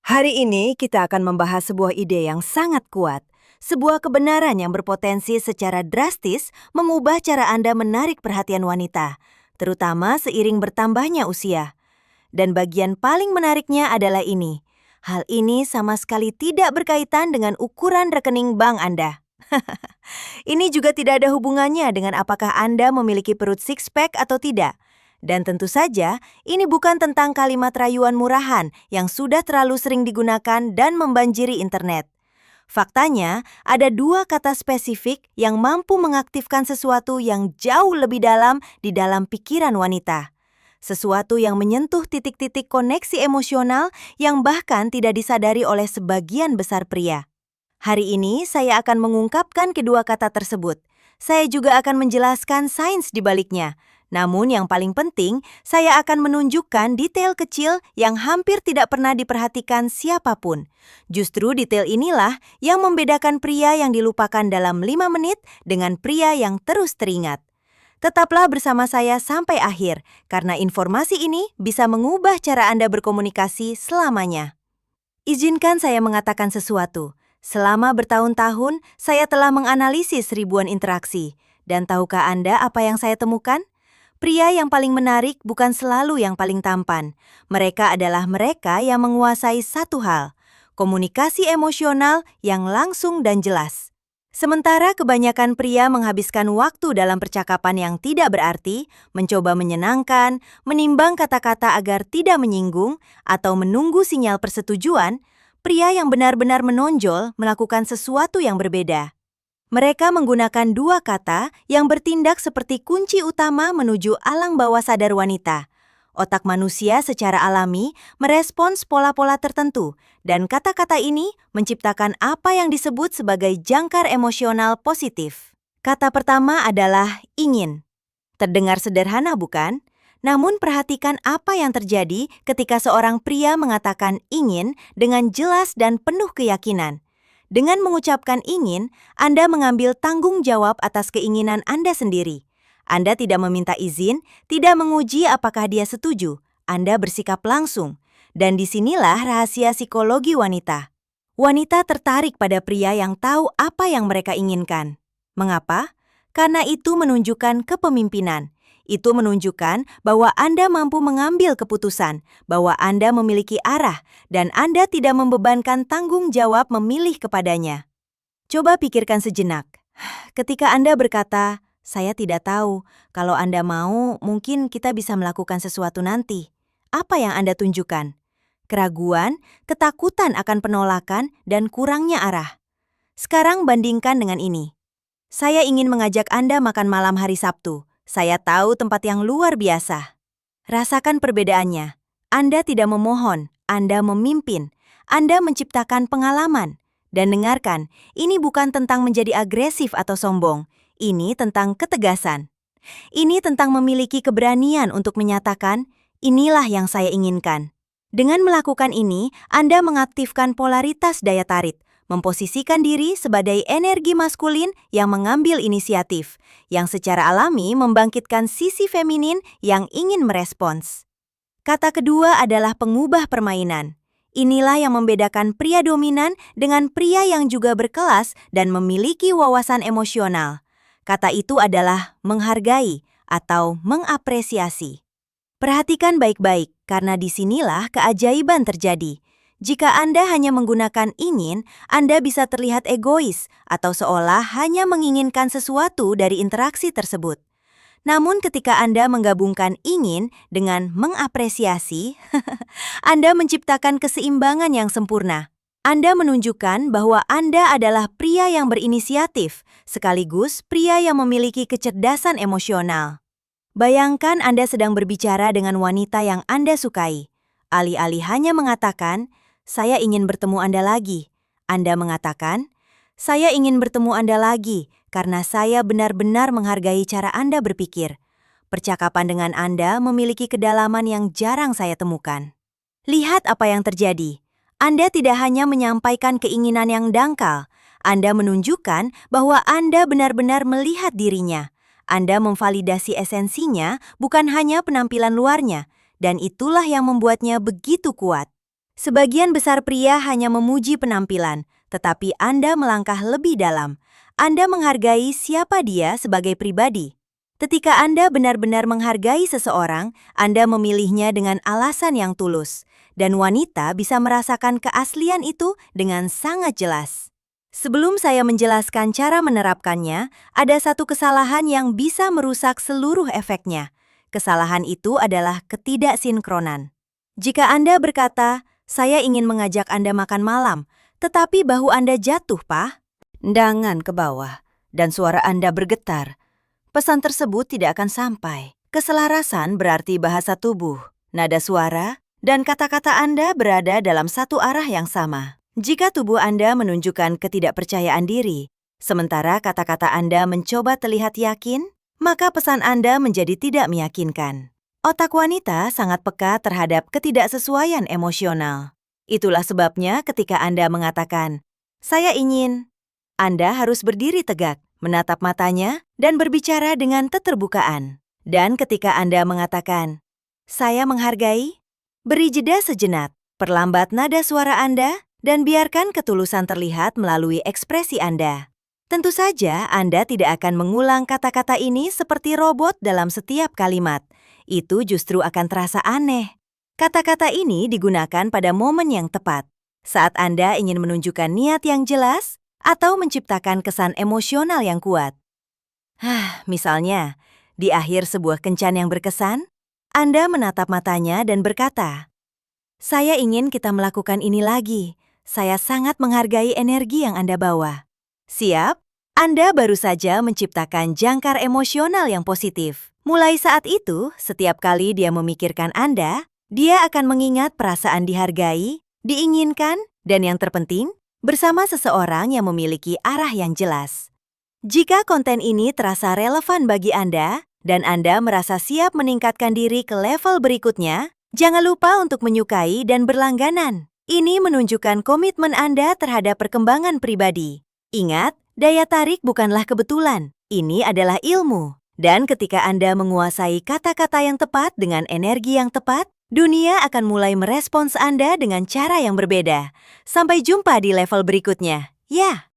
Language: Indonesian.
Hari ini kita akan membahas sebuah ide yang sangat kuat, sebuah kebenaran yang berpotensi secara drastis mengubah cara Anda menarik perhatian wanita, terutama seiring bertambahnya usia. Dan bagian paling menariknya adalah ini. Hal ini sama sekali tidak berkaitan dengan ukuran rekening bank Anda. Ini juga tidak ada hubungannya dengan apakah Anda memiliki perut six-pack atau tidak. Dan tentu saja, ini bukan tentang kalimat rayuan murahan yang sudah terlalu sering digunakan dan membanjiri internet. Faktanya, ada dua kata spesifik yang mampu mengaktifkan sesuatu yang jauh lebih dalam di dalam pikiran wanita. Sesuatu yang menyentuh titik-titik koneksi emosional yang bahkan tidak disadari oleh sebagian besar pria. Hari ini saya akan mengungkapkan kedua kata tersebut. Saya juga akan menjelaskan sains di baliknya. Namun yang paling penting, saya akan menunjukkan detail kecil yang hampir tidak pernah diperhatikan siapapun. Justru detail inilah yang membedakan pria yang dilupakan dalam 5 menit dengan pria yang terus teringat. Tetaplah bersama saya sampai akhir, karena informasi ini bisa mengubah cara Anda berkomunikasi selamanya. Izinkan saya mengatakan sesuatu. Selama bertahun-tahun, saya telah menganalisis ribuan interaksi. Dan tahukah Anda apa yang saya temukan? Pria yang paling menarik bukan selalu yang paling tampan. Mereka adalah mereka yang menguasai satu hal, komunikasi emosional yang langsung dan jelas. Sementara kebanyakan pria menghabiskan waktu dalam percakapan yang tidak berarti, mencoba menyenangkan, menimbang kata-kata agar tidak menyinggung, atau menunggu sinyal persetujuan, pria yang benar-benar menonjol melakukan sesuatu yang berbeda. Mereka menggunakan dua kata yang bertindak seperti kunci utama menuju alang bawah sadar wanita. Otak manusia secara alami merespons pola-pola tertentu, dan kata-kata ini menciptakan apa yang disebut sebagai jangkar emosional positif. Kata pertama adalah ingin. Terdengar sederhana, bukan? Namun perhatikan apa yang terjadi ketika seorang pria mengatakan ingin dengan jelas dan penuh keyakinan. Dengan mengucapkan ingin, Anda mengambil tanggung jawab atas keinginan Anda sendiri. Anda tidak meminta izin, tidak menguji apakah dia setuju. Anda bersikap langsung. Dan disinilah rahasia psikologi wanita. Wanita tertarik pada pria yang tahu apa yang mereka inginkan. Mengapa? Karena itu menunjukkan kepemimpinan. Itu menunjukkan bahwa Anda mampu mengambil keputusan, bahwa Anda memiliki arah, dan Anda tidak membebankan tanggung jawab memilih kepadanya. Coba pikirkan sejenak. Ketika Anda berkata, "Saya tidak tahu, kalau Anda mau, mungkin kita bisa melakukan sesuatu nanti." Apa yang Anda tunjukkan? Keraguan, ketakutan akan penolakan, dan kurangnya arah. Sekarang bandingkan dengan ini. Saya ingin mengajak Anda makan malam hari Sabtu. Saya tahu tempat yang luar biasa. Rasakan perbedaannya. Anda tidak memohon, Anda memimpin. Anda menciptakan pengalaman. Dan dengarkan, ini bukan tentang menjadi agresif atau sombong. Ini tentang ketegasan. Ini tentang memiliki keberanian untuk menyatakan, inilah yang saya inginkan. Dengan melakukan ini, Anda mengaktifkan polaritas daya tarik, memposisikan diri sebagai energi maskulin yang mengambil inisiatif, yang secara alami membangkitkan sisi feminin yang ingin merespons. Kata kedua adalah pengubah permainan. Inilah yang membedakan pria dominan dengan pria yang juga berkelas dan memiliki wawasan emosional. Kata itu adalah menghargai atau mengapresiasi. Perhatikan baik-baik, karena disinilah keajaiban terjadi. Jika Anda hanya menggunakan ingin, Anda bisa terlihat egois atau seolah hanya menginginkan sesuatu dari interaksi tersebut. Namun ketika Anda menggabungkan ingin dengan mengapresiasi, Anda menciptakan keseimbangan yang sempurna. Anda menunjukkan bahwa Anda adalah pria yang berinisiatif, sekaligus pria yang memiliki kecerdasan emosional. Bayangkan Anda sedang berbicara dengan wanita yang Anda sukai. Alih-alih hanya mengatakan, "Saya ingin bertemu Anda lagi." Anda mengatakan, "Saya ingin bertemu Anda lagi karena saya benar-benar menghargai cara Anda berpikir." Percakapan dengan Anda memiliki kedalaman yang jarang saya temukan. Lihat apa yang terjadi. Anda tidak hanya menyampaikan keinginan yang dangkal, Anda menunjukkan bahwa Anda benar-benar melihat dirinya. Anda memvalidasi esensinya, bukan hanya penampilan luarnya, dan itulah yang membuatnya begitu kuat. Sebagian besar pria hanya memuji penampilan, tetapi Anda melangkah lebih dalam. Anda menghargai siapa dia sebagai pribadi. Ketika Anda benar-benar menghargai seseorang, Anda memilihnya dengan alasan yang tulus, dan wanita bisa merasakan keaslian itu dengan sangat jelas. Sebelum saya menjelaskan cara menerapkannya, ada satu kesalahan yang bisa merusak seluruh efeknya. Kesalahan itu adalah ketidaksinkronan. Jika Anda berkata, "Saya ingin mengajak Anda makan malam," tetapi bahu Anda jatuh, Pak, dangan ke bawah, dan suara Anda bergetar, pesan tersebut tidak akan sampai. Keselarasan berarti bahasa tubuh, nada suara, dan kata-kata Anda berada dalam satu arah yang sama. Jika tubuh Anda menunjukkan ketidakpercayaan diri, sementara kata-kata Anda mencoba terlihat yakin, maka pesan Anda menjadi tidak meyakinkan. Otak wanita sangat peka terhadap ketidaksesuaian emosional. Itulah sebabnya ketika Anda mengatakan, "Saya ingin," Anda harus berdiri tegak, menatap matanya, dan berbicara dengan keterbukaan. Dan ketika Anda mengatakan, "Saya menghargai," beri jeda sejenak, perlambat nada suara Anda, dan biarkan ketulusan terlihat melalui ekspresi Anda. Tentu saja Anda tidak akan mengulang kata-kata ini seperti robot dalam setiap kalimat. Itu justru akan terasa aneh. Kata-kata ini digunakan pada momen yang tepat, saat Anda ingin menunjukkan niat yang jelas atau menciptakan kesan emosional yang kuat. Misalnya, di akhir sebuah kencan yang berkesan, Anda menatap matanya dan berkata, "Saya ingin kita melakukan ini lagi. Saya sangat menghargai energi yang Anda bawa." Siap? Anda baru saja menciptakan jangkar emosional yang positif. Mulai saat itu, setiap kali dia memikirkan Anda, dia akan mengingat perasaan dihargai, diinginkan, dan yang terpenting, bersama seseorang yang memiliki arah yang jelas. Jika konten ini terasa relevan bagi Anda, dan Anda merasa siap meningkatkan diri ke level berikutnya, jangan lupa untuk menyukai dan berlangganan. Ini menunjukkan komitmen Anda terhadap perkembangan pribadi. Ingat, daya tarik bukanlah kebetulan. Ini adalah ilmu. Dan ketika Anda menguasai kata-kata yang tepat dengan energi yang tepat, dunia akan mulai merespons Anda dengan cara yang berbeda. Sampai jumpa di level berikutnya. Ya.